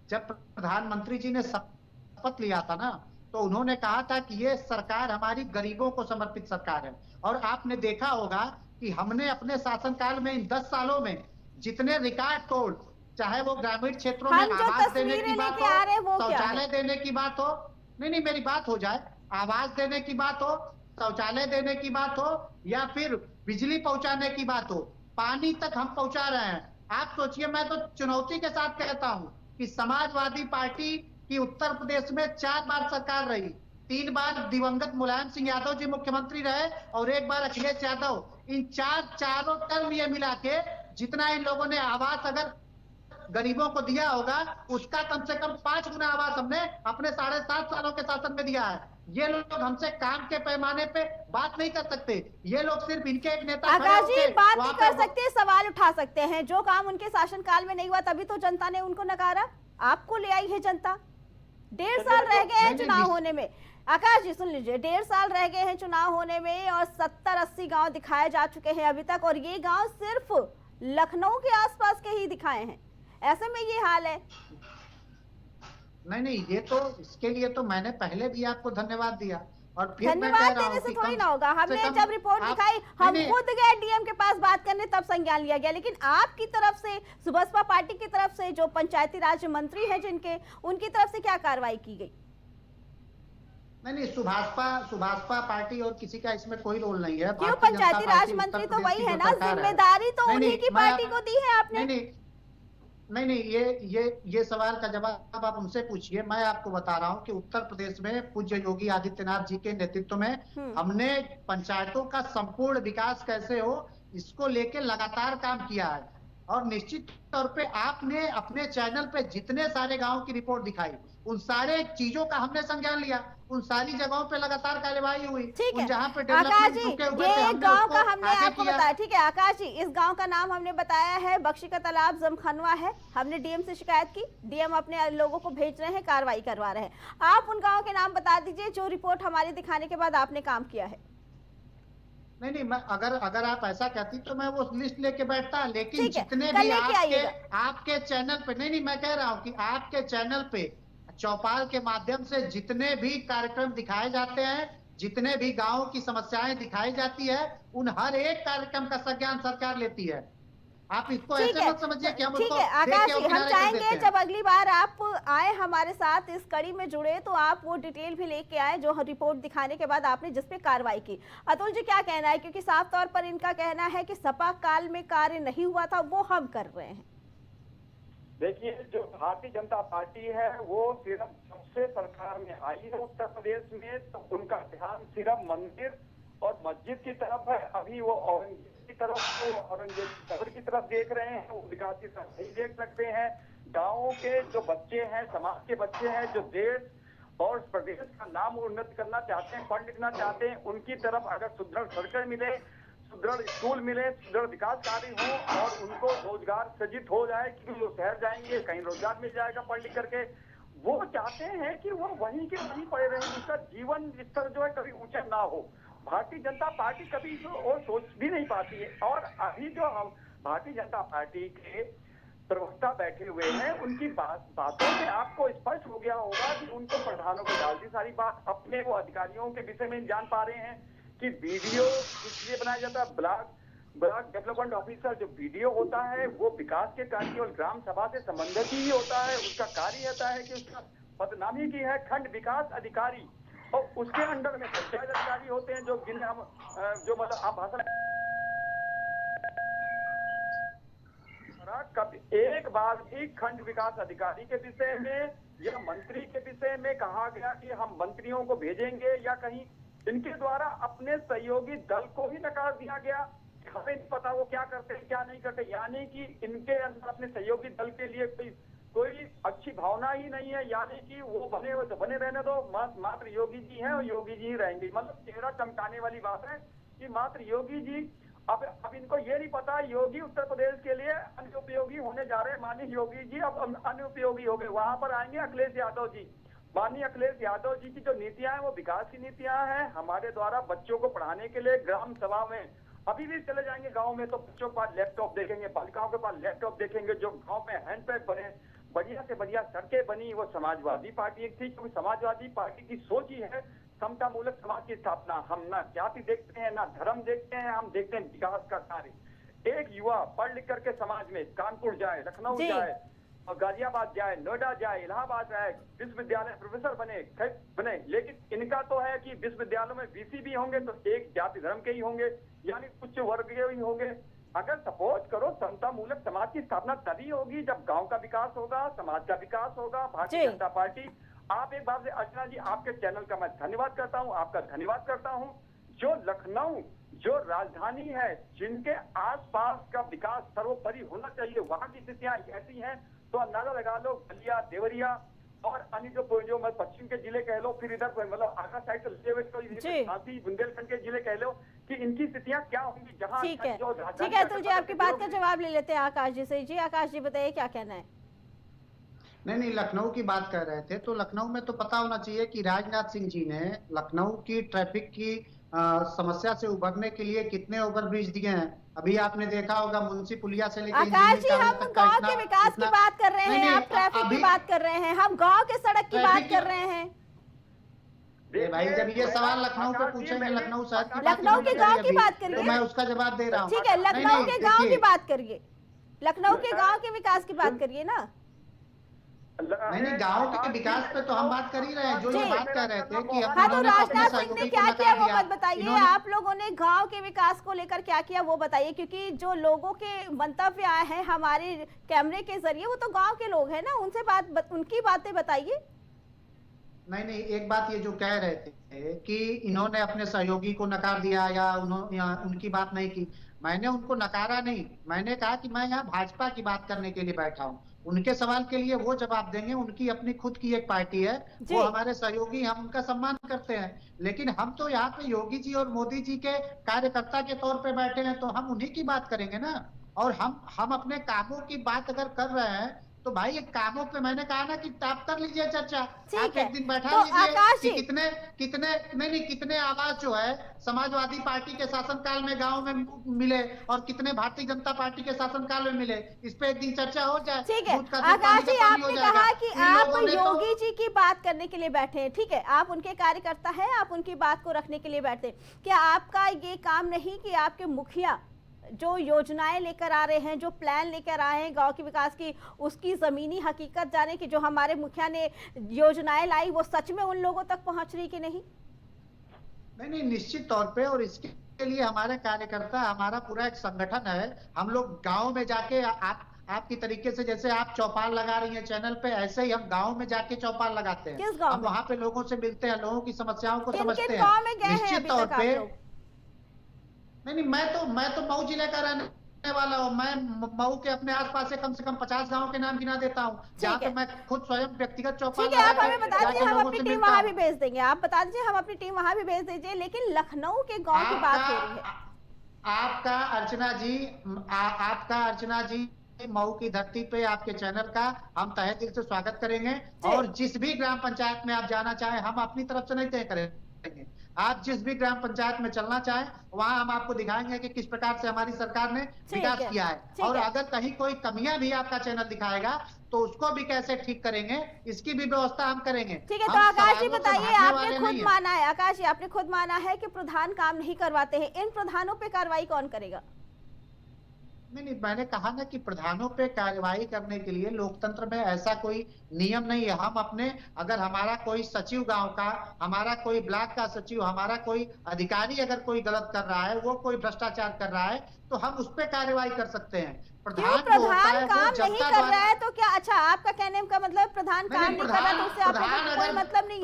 जब प्रधानमंत्री जी ने शपथ लिया था ना, तो उन्होंने कहा था कि ये सरकार हमारी गरीबों को समर्पित सरकार है। और आपने देखा होगा कि हमने अपने शासनकाल में इन 10 सालों में जितने रिकॉर्ड तोड़, चाहे वो ग्रामीण क्षेत्रों में आवास देने की बात हो, शौचालय देने की बात हो, नहीं मेरी बात हो जाए, आवास देने की बात हो, शौचालय देने की बात हो, या फिर बिजली पहुंचाने की बात हो, पानी तक हम पहुंचा रहे हैं। आप सोचिए, मैं तो चुनौती के साथ कहता हूं कि समाजवादी पार्टी की उत्तर प्रदेश में 4 बार सरकार रही, 3 बार दिवंगत मुलायम सिंह यादव जी मुख्यमंत्री रहे और 1 बार अखिलेश यादव। इन चारों टर्म ये मिला के जितना इन लोगों ने आवास अगर गरीबों को दिया होगा, उसका कम से कम 5 गुना आवास हमने अपने 7.5 सालों के शासन में दिया है। ये लोग हमसे काम के पैमाने पे बात नहीं कर सकते। ये लोग सिर्फ इनके एक नेता आकाश जी बात नहीं कर सकते, सवाल उठा सकते हैं। जो काम उनके शासनकाल में नहीं हुआ तभी तो जनता ने उनको नकारा, आपको ले आई है जनता। 1.5 साल रह गए हैं चुनाव होने में। आकाश जी सुन लीजिए, 1.5 साल रह गए हैं चुनाव होने में और 70-80 गांव दिखाए जा चुके हैं अभी तक, और ये गांव सिर्फ लखनऊ के आसपास के ही दिखाए हैं। ऐसे में ये हाल है। नहीं, ये तो इसके लिए तो मैंने पहले भी आपको धन्यवाद दिया और फिर धन्यवाद देने से थोड़ी ना होगा। हमने जब रिपोर्ट दिखाई, हम खुद गए डीएम के पास बात करने, तब संज्ञान लिया गया। लेकिन आपकी तरफ से, सुबसपा पार्टी की तरफ से, जो पंचायती राज मंत्री हैं जिनके, उनकी तरफ से क्या कार्रवाई की गई? नहीं, सुभाषपा पार्टी और किसी का इसमें कोई रोल नहीं है। क्यों? पंचायती राज मंत्री तो वही है ना, जिम्मेदारी तो उन्हीं की पार्टी को दी है आपने। नहीं, ये सवाल का जवाब आप उनसे पूछिए। मैं आपको बता रहा हूँ कि उत्तर प्रदेश में पूज्य योगी आदित्यनाथ जी के नेतृत्व में हमने पंचायतों का संपूर्ण विकास कैसे हो, इसको लेके लगातार काम किया है। और निश्चित तौर पे आपने अपने चैनल पे जितने सारे गांव की रिपोर्ट दिखाई, उन सारे चीजों का हमने संज्ञान लिया, उन सारी जगहों पे लगातार कार्यवाही हुई। ठीक है जहाँ पे आकाश जी, ये गांव का हमने आपको बताया। ठीक है आकाश जी, इस गांव का नाम हमने बताया है, बख्शी का तालाब, जमखनवा है। हमने डीएम से शिकायत की, डीएम अपने लोगों को भेज रहे हैं, कार्रवाई करवा रहे हैं। आप उन गाँव के नाम बता दीजिए जो रिपोर्ट हमारे दिखाने के बाद आपने काम किया है। नहीं, मैं अगर आप ऐसा कहती तो मैं वो लिस्ट लेके बैठता, लेकिन जितने भी आपके चैनल पे, नहीं मैं कह रहा हूँ कि आपके चैनल पे चौपाल के माध्यम से जितने भी कार्यक्रम दिखाए जाते हैं, जितने भी गांवों की समस्याएं दिखाई जाती है, उन हर एक कार्यक्रम का संज्ञान सरकार लेती है। आप इसको ठीक ऐसे है, मत समझिए कि हम ठीक उसको है देख आकाश के जी, हम किनारे कर चाहेंगे देते हैं। जब अगली बार आप आए हमारे साथ इस कड़ी में जुड़े तो आप वो डिटेल भी लेके आए जो रिपोर्ट दिखाने के बाद आपने जिस पे कार्रवाई की। अतुल जी क्या कहना है, क्योंकि साफ तौर पर इनका कहना है कि सपा काल में कार्य नहीं हुआ था वो हम कर रहे हैं। देखिए, जो भारतीय जनता पार्टी है वो सिर्फ जब से सरकार में आई है उत्तर प्रदेश में, तो उनका ध्यान सिर्फ मंदिर और मस्जिद की तरफ है। अभी वो औरंगजेब की तरफ, औरंगजेब की कब्र की तरफ देख रहे हैं, वो विकास की तरफ नहीं देख सकते हैं। गाँवों के जो बच्चे हैं, समाज के बच्चे हैं, जो देश और प्रदेश का नाम उन्नत करना चाहते हैं, पढ़ लिखना चाहते हैं, उनकी तरफ अगर सुदृढ़ सड़कें मिले, सुदृढ़ स्कूल मिले, सुदृढ़ विकास कार्य हो और उनको रोजगार सृजित हो जाए, क्योंकि वो शहर जाएंगे, कहीं रोजगार मिल जाएगा पढ़ लिख करके। वो चाहते हैं कि वो वहीं के वहीं पड़े रहें, उनका जीवन स्तर जो है कभी ऊंचा ना हो। भारतीय जनता पार्टी कभी और सोच भी नहीं पाती है। और अभी जो हम भारतीय जनता पार्टी के प्रवक्ता बैठे हुए हैं, उनकी बातों से आपको स्पष्ट हो गया होगा कि उनको प्रधानों को डाल दी सारी बात, अपने वो अधिकारियों के विषय में जान पा रहे हैं कि वीडियो इसलिए बनाया जाता है। ब्लॉक डेवलपमेंट ऑफिसर जो वीडियो होता है वो विकास के कार्य केवल ग्राम सभा से संबंधित ही होता है। उसका कार्य रहता है कि उसका पदनामी की है खंड विकास अधिकारी, और उसके अंडर में पंचायत अधिकारी होते हैं, जो जिन्हें हम जो मतलब आप भाषण कब एक बार भी खंड विकास अधिकारी के विषय में या मंत्री के विषय में कहा गया कि हम मंत्रियों को भेजेंगे, या कहीं इनके द्वारा अपने सहयोगी दल को ही नकार दिया गया। हमें नहीं पता वो क्या करते हैं क्या नहीं करते, यानी कि इनके अंदर अपने सहयोगी दल के लिए कोई अच्छी भावना ही नहीं है। यानी कि वो बने रहने दो, मात्र योगी जी हैं और योगी जी ही रहेंगे। मतलब चेहरा चमकाने वाली बात है कि मात्र योगी जी, अब इनको ये नहीं पता योगी उत्तर प्रदेश के लिए अनुपयोगी होने जा रहे हैं। माननीय योगी जी अब अनुपयोगी हो गए। वहां पर आएंगे अखिलेश यादव जी। माननीय अखिलेश यादव जी की जो नीतियां हैं वो विकास की नीतियां हैं। हमारे द्वारा बच्चों को पढ़ाने के लिए ग्राम सभा में अभी भी चले जाएंगे गांव में, तो बच्चों के पास लैपटॉप देखेंगे, बालिकाओं के पास लैपटॉप देखेंगे। जो गांव में हैंडपैड बने, बढ़िया से बढ़िया सड़कें बनी, वो समाजवादी पार्टी थी, क्योंकि समाजवादी पार्टी की सोच ही है समता मूलक समाज की स्थापना। हम ना जाति देखते हैं ना धर्म देखते हैं, हम देखते हैं विकास का कार्य। एक युवा पढ़ लिख करके समाज में कानपुर जाए, लखनऊ जाए, और गाजियाबाद जाए, नोएडा जाए, इलाहाबाद जाए, विश्वविद्यालय प्रोफेसर बने। लेकिन इनका तो है कि विश्वविद्यालयों में वीसी भी होंगे तो एक जाति धर्म के ही होंगे, यानी उच्च वर्ग के ही होंगे। अगर सपोज करो समता मूलक समाज की स्थापना तभी होगी जब गांव का विकास होगा, समाज का विकास होगा। भारतीय जनता पार्टी, आप एक बार से अर्चना जी, आपके चैनल का मैं धन्यवाद करता हूं, आपका धन्यवाद करता हूं। जो लखनऊ जो राजधानी है, जिनके आसपास का विकास सर्वोपरि होना चाहिए, वहां की स्थितियां ऐसी हैं तो अंदाजा लगा लो। बलिया, देवरिया और अन्य जो मैं पश्चिम के जिले कह लो, फिर इधर मतलब आगरा साइड से लेते हुए झांसी बुंदेलखंड के जिले कह लो कि इनकी स्थितियां क्या होंगी। जहां ठीक है अतुल जी, आपकी बात का जवाब ले लेते हैं आकाश जी से। जी आकाश जी बताइए क्या कहना है। नहीं, लखनऊ की बात कर रहे थे, तो लखनऊ में तो पता होना चाहिए कि राजनाथ सिंह जी ने लखनऊ की ट्रैफिक की समस्या से उभरने के लिए कितने ओवरब्रिज दिए हैं। अभी आपने देखा होगा मुंशी पुलिया से लेकर आकाश जी, हम गांव के विकास की बात कर रहे हैं, आप ट्रैफिक की बात कर रहे हैं, हम गांव के सड़क की बात कर रहे हैं। भाई जब ये सवाल लखनऊ पे पूछेंगे, लखनऊ शहर की लखनऊ के गांव की बात करिए, तो मैं उसका जवाब दे रहा हूँ। ठीक है, लखनऊ के गांव की बात करिए, लखनऊ के गांव के विकास की बात करिए ना। नहीं, गांव के विकास पे तो हम बात कर ही रहे हैं। जो ये बात कर रहे थे कि हाँ, तो राजनाथ सिंह ने क्या किया वो मत बताइए, आप लोगों ने गांव के विकास को लेकर क्या किया वो बताइए, क्योंकि जो लोगों के मंतव्य आए हैं हमारे कैमरे के जरिए वो तो गांव के लोग हैं ना, उनसे उनकी बातें बताइए। नहीं, एक बात ये जो कह रहे थे कि इन्होंने अपने सहयोगी को नकार दिया या उनकी बात नहीं की, मैंने उनको नकारा नहीं। मैंने कहा कि मैं यहाँ भाजपा की बात करने के लिए बैठा हूँ, उनके सवाल के लिए वो जवाब देंगे। उनकी अपनी खुद की एक पार्टी है, वो हमारे सहयोगी, हम उनका सम्मान करते हैं। लेकिन हम तो यहाँ पे योगी जी और मोदी जी के कार्यकर्ता के तौर पे बैठे हैं, तो हम उन्हीं की बात करेंगे ना। और हम अपने कामों की बात अगर कर रहे हैं तो भाई ये कामों पे मैंने कहा ना कि आप कर लीजिए चर्चा, ठीक आप है। एक दिन बैठा तो लीजिए आकाश कि जी, कितने आवास जो है समाजवादी पार्टी के शासनकाल में गांव में मिले और कितने भारतीय जनता पार्टी के शासनकाल में मिले, इस पे एक दिन चर्चा हो जाए। ठीक है। दूध का दूध, आकाश पानी जी, का पानी हो आपने जाएगा। कहा कि इन आप लोगों ने तो योगी जी की बात करने के लिए बैठे हैं, ठीक है, आप उनके कार्यकर्ता हैं, आप उनकी बात को रखने के लिए बैठे हैं। क्या आपका ये काम नहीं कि आपके मुखिया जो योजनाएं लेकर आ रहे हैं, जो प्लान लेकर आए हैं गांव के विकास की, उसकी जमीनी हकीकत जाने की, जो हमारे मुखिया ने योजनाएं लाई वो सच में उन लोगों तक पहुंच रही कि नहीं? नहीं, निश्चित तौर पे, और इसके लिए हमारे कार्यकर्ता, हमारा पूरा एक संगठन है। हम लोग गांव में जाके आपकी तरीके से जैसे आप चौपाल लगा रही हैं चैनल पे, ऐसे ही हम गांव में जाके चौपाल लगाते हैं। किस गांव हम में? वहां पे लोगों से मिलते हैं, लोगों की समस्याओं को किन समझते किन हैं। गांव में गए हैं निश्चित अभी तौर तक आप पे लोग? नहीं, मैं तो मऊ जिले का रहने वाला हूँ। मैं मऊ के अपने आसपास से कम 50 गांव के नाम गिना देता हूँ, जहाँ पे मैं खुद स्वयं व्यक्तिगत चौपाल ठीक है, आप लगा हमें के बता दीजिए, जाके हम लोगों अपनी से टीम मिलता वहां हूँ। भी भेज देंगे। आप बता दीजिए, हम अपनी टीम वहां भी भेज दीजिए। लेकिन लखनऊ के गांव की बात हो रही है। आपका अर्चना जी मऊ की धरती पे आपके चैनल का हम तहे दिल से स्वागत करेंगे, और जिस भी ग्राम पंचायत में आप जाना चाहें, हम अपनी तरफ से नहीं तय करेंगे। आप जिस भी ग्राम पंचायत में चलना चाहें, वहां हम आपको दिखाएंगे कि किस प्रकार से हमारी सरकार ने विकास किया है, और अगर कहीं कोई कमियां भी आपका चैनल दिखाएगा तो उसको भी कैसे ठीक करेंगे, इसकी भी व्यवस्था हम करेंगे। ठीक है, तो आकाश जी बताइए, आपने खुद माना है, आकाश जी आपने खुद माना है कि प्रधान काम नहीं करवाते हैं, इन प्रधानों पे कार्रवाई कौन करेगा? नहीं, मैंने कहा ना कि प्रधानों पे कार्रवाई करने के लिए लोकतंत्र में ऐसा कोई नियम नहीं है। हम अपने, अगर हमारा कोई सचिव गांव का, हमारा कोई ब्लॉक का सचिव, हमारा कोई अधिकारी अगर कोई गलत कर रहा है, वो कोई भ्रष्टाचार कर रहा है, तो हम उस पे कार्रवाई कर सकते हैं। क्यों प्रधान काम नहीं कर रहा है तो क्या? अच्छा, आपका कहने का मतलब प्रधान काम नहीं कर रहा तो उससे आपको कोई मतलब नहीं है?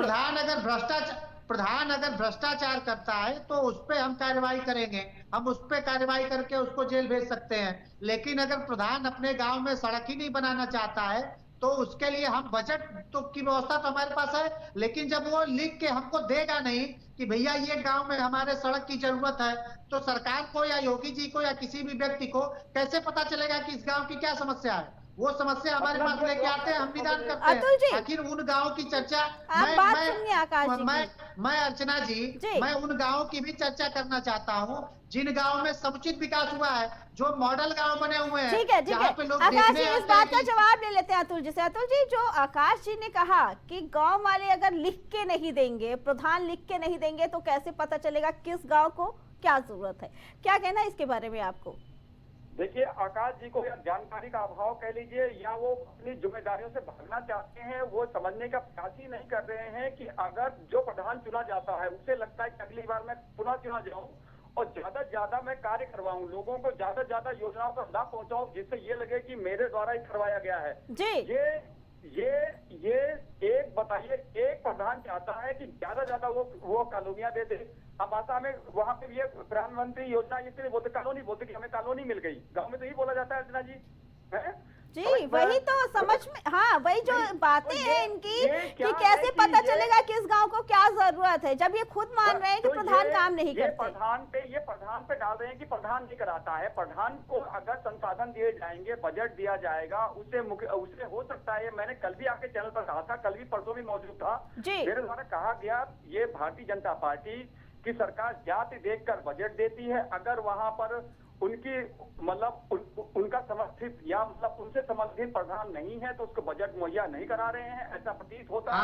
प्रधान अगर भ्रष्टाचार करता है तो उस पे हम कार्रवाई करेंगे, हम उस पे कार्रवाई करके उसको जेल भेज सकते हैं। लेकिन अगर प्रधान अपने गांव में सड़क ही नहीं बनाना चाहता है तो उसके लिए हम बजट तो की व्यवस्था तो हमारे पास है, लेकिन जब वो लिख के हमको देगा नहीं कि भैया ये गांव में हमारे सड़क की जरूरत है, तो सरकार को या योगी जी को या किसी भी व्यक्ति को कैसे पता चलेगा कि इस गांव की क्या समस्या है? वो समस्या हमारे पास लेके आते हैं, हम निदान करते हैं। आखिर उन गाँव की चर्चा मैं अर्चना जी, मैं उन गाँव की भी चर्चा करना चाहता हूँ जिन गाँव में समुचित विकास हुआ है, जो मॉडल गाँव बने हुए हैं। ठीक है, ठीक है, आकाश जी इस बात का जवाब ले लेते हैं अतुल जी से। अतुल जी, जो आकाश जी ने कहा कि गाँव वाले अगर लिख के नहीं देंगे, प्रधान लिख के नहीं देंगे, तो कैसे पता चलेगा किस गाँव को क्या जरूरत है? क्या कहना है इसके बारे में आपको? देखिए, आकाश जी को या जानकारी का अभाव कह लीजिए, या वो अपनी जिम्मेदारियों से भागना चाहते हैं, वो समझने का प्रयास ही नहीं कर रहे हैं कि अगर जो प्रधान चुना जाता है उसे लगता है कि अगली बार मैं पुनः चुना जाऊं और ज्यादा से ज्यादा मैं कार्य करवाऊं, लोगों को ज्यादा से ज्यादा योजनाओं का लाभ पहुंचाऊं, जिससे ये लगे कि मेरे द्वारा ही करवाया गया है। जी। ये एक बताइए, एक प्रधान चाहता है कि ज्यादा से ज्यादा वो कॉलोनियां दे दे। अब आशा में वहां पे ये प्रधानमंत्री योजना इसलिए बोलते कॉलोनी, बोलते कि हमें कॉलोनी मिल गई। गांव में तो यही बोला जाता है अर्चना जी, है जी, वही तो समझ में, हाँ, वही जो बातें हैं इनकी कि कैसे पता चलेगा किस गांव को क्या जरूरत है, जब ये खुद मान रहे हैं कि प्रधान काम नहीं करते। ये प्रधान पे डाल रहे हैं कि प्रधान नहीं कराता है। प्रधान को अगर संसाधन दिए जाएंगे, बजट दिया जाएगा, उसे हो सकता है, मैंने कल भी आपके चैनल पर कहा था, कल भी परसों भी मौजूद था, मेरे द्वारा कहा गया, ये भारतीय जनता पार्टी की सरकार जाति देखकर बजट देती है। अगर वहां पर उनकी मतलब उनका समर्थित या मतलब उनसे समर्थित प्रधान नहीं है तो उसको बजट मुहैया नहीं करा रहे हैं, ऐसा प्रतीत होता है।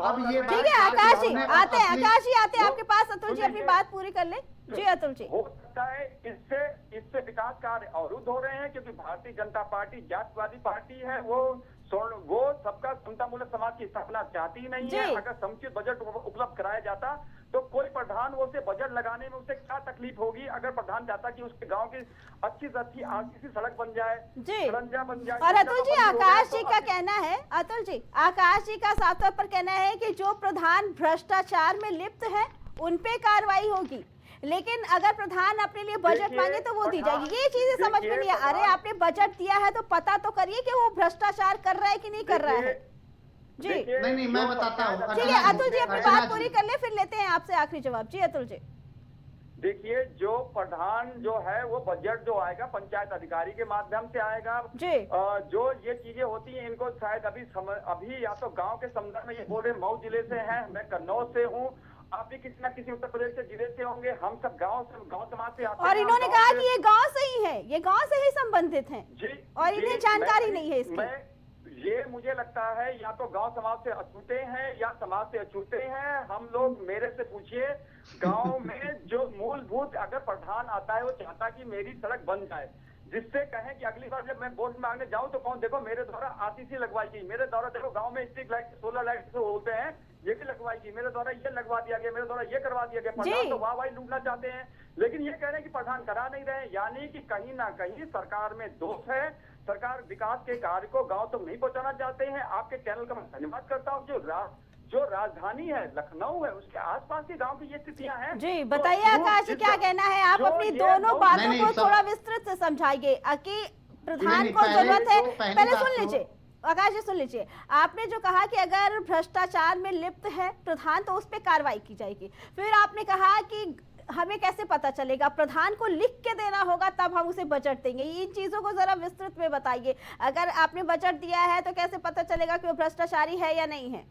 अब ये ठीक है, आकाश जी आते हैं, आकाश जी आते हैं आपके पास। अतुल जी अपनी बात पूरी कर ले। जी अतुल जी, हो सकता है इससे विकास कार्य अवरुद्ध हो रहे हैं, क्योंकि भारतीय जनता पार्टी जातिवादी पार्टी है, वो सबका समतामूलक समाज की स्थापना चाहती नहीं है। अगर समुचित बजट उपलब्ध कराया जाता तो कोई प्रधान वो उसे बजट लगाने में उसे क्या तकलीफ होगी? अगर प्रधान चाहता कि उसके गांव की अच्छी से अच्छी आरसीसी सड़क बन जाए, सरंजा बन जाए। और अतुल जी, आकाश जी का कहना है, अतुल जी, आकाश जी का साफ तौर पर कहना है कि जो प्रधान भ्रष्टाचार में लिप्त है उन पे कार्रवाई होगी, लेकिन अगर प्रधान अपने लिए बजट मांगे तो वो दी जाएगी। ये चीजें समझ में नहीं है। अरे आपने बजट दिया है तो पता तो करिए कि वो भ्रष्टाचार कर रहा है कि नहीं कर रहा है। जी नहीं, मैं बताता हूँ। ठीक है, अतुल जी अपनी बात पूरी कर ले, फिर लेते हैं आपसे आखिरी जवाब। जी अतुल जी। देखिए, जो प्रधान जो है वो बजट जो आएगा पंचायत अधिकारी के माध्यम से आएगा। जी। जो ये चीजें होती हैं इनको शायद अभी या तो गांव के संदर्भ में ये बोल रहे मऊ जिले से हैं, मैं कन्नौज से हूँ, आप भी किसी न किसी उत्तर प्रदेश के जिले से होंगे, हम सब गांव समाज से आते हैं। और इन्होंने कहा कि ये गांव से ही है, ये गांव से ही संबंधित हैं। जी, और इन्हें जानकारी नहीं है इसकी। ये मुझे लगता है या तो गांव समाज से अछूते हैं या समाज से अछूते हैं। हम लोग, मेरे से पूछिए, गांव में जो मूलभूत अगर प्रधान आता है वो चाहता है कि मेरी सड़क बन जाए, जिससे कहें कि अगली बार जब मैं वोट मांगने जाऊं तो कौन, देखो मेरे द्वारा आरसीसी लगवाई गई, मेरे द्वारा देखो गांव में स्ट्रीट लाइट, सोलर लाइट जो होते हैं ये भी लगवाई गई, मेरे द्वारा ये लगवा दिया गया, मेरे द्वारा ये करवा दिया गया। प्रधान तो वाह लूटना चाहते हैं, लेकिन ये कह रहे हैं कि प्रधान करा नहीं रहे, यानी कि कहीं ना कहीं सरकार में दोष है। सरकार विकास के कार्य को गांव तक नहीं पहुंचाना चाहते हैं। आपके चैनल का मैं धन्यवाद करता हूँ। जो राजधानी है लखनऊ है, उसके आसपास के गांव की ये स्थितियां हैं। जी, बताइए आकाश जी, क्या कहना है? आप अपनी दोनों बातों को थोड़ा विस्तृत से समझाइए कि प्रधान को जरूरत है। पहले सुन लीजिए आकाश जी, सुन लीजिए। आपने जो कहा कि अगर भ्रष्टाचार में लिप्त है प्रधान तो उस पर कार्रवाई की जाएगी। फिर आपने कहा कि हमें कैसे पता चलेगा, प्रधान को लिख के देना होगा तब हम उसे बजट देंगे। इन चीजों को जरा विस्तृत में बताइए। अगर आपने बजट दिया है तो कैसे पता चलेगा कि वो भ्रष्टाचारी है या नहीं है?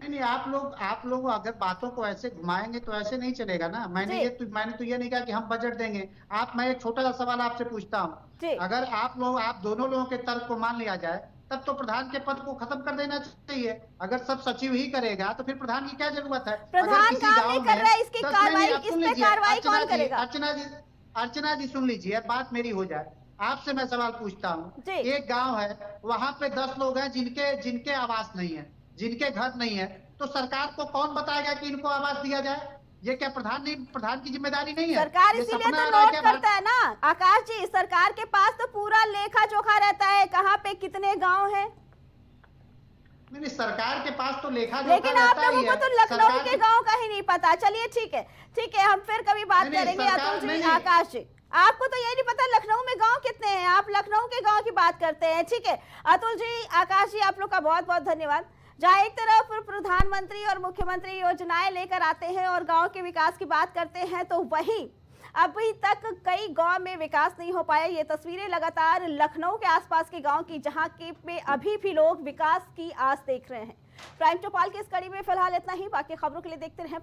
नहीं, आप लोग अगर बातों को ऐसे घुमाएंगे तो ऐसे नहीं चलेगा ना। मैंने तो ये नहीं कहा कि हम बजट देंगे। मैं एक छोटा सा सवाल आपसे पूछता हूँ, अगर आप दोनों लोगों के तर्क को मान लिया जाए तब तो प्रधान के पद को खत्म कर देना चाहिए। अगर सब सचिव ही करेगा तो फिर प्रधान की क्या जरूरत है? प्रधान काम नहीं कर रहा है, इसकी कार्रवाई, इस पे कार्रवाई कौन करेगा? अर्चना जी सुन लीजिए, बात मेरी हो जाए। आपसे मैं सवाल पूछता हूँ, एक गाँव है, वहां पे 10 लोग हैं जिनके आवास नहीं है, जिनके घर नहीं है, तो सरकार को कौन बताएगा कि इनको आवास दिया जाए? ये क्या प्रधान की जिम्मेदारी नहीं है? सरकार इसीलिए तो नोट करता है ना आकाश जी, सरकार के पास तो पूरा लेखा जोखा रहता है, कहाँ पे कितने गांव हैं। नहीं, सरकार के पास तो लेखा जोखा लेकिन आप लोगों को तो लखनऊ के गांव का ही नहीं पता। चलिए ठीक है, हम फिर कभी बात करेंगे। अतुल जी, आकाश जी, आपको तो यही नहीं पता लखनऊ में गांव कितने हैं, आप लखनऊ के गांव की बात करते हैं। ठीक है अतुल जी, आकाश जी, आप लोग का बहुत बहुत धन्यवाद। जहाँ एक तरफ प्रधानमंत्री और मुख्यमंत्री योजनाएं लेकर आते हैं और गांव के विकास की बात करते हैं, तो वहीं अभी तक कई गांव में विकास नहीं हो पाया। ये तस्वीरें लगातार लखनऊ के आसपास के गांव की, जहां के पे अभी भी लोग विकास की आस देख रहे हैं। प्राइम चौपाल की इस कड़ी में फिलहाल इतना ही। बाकी खबरों के लिए देखते रहें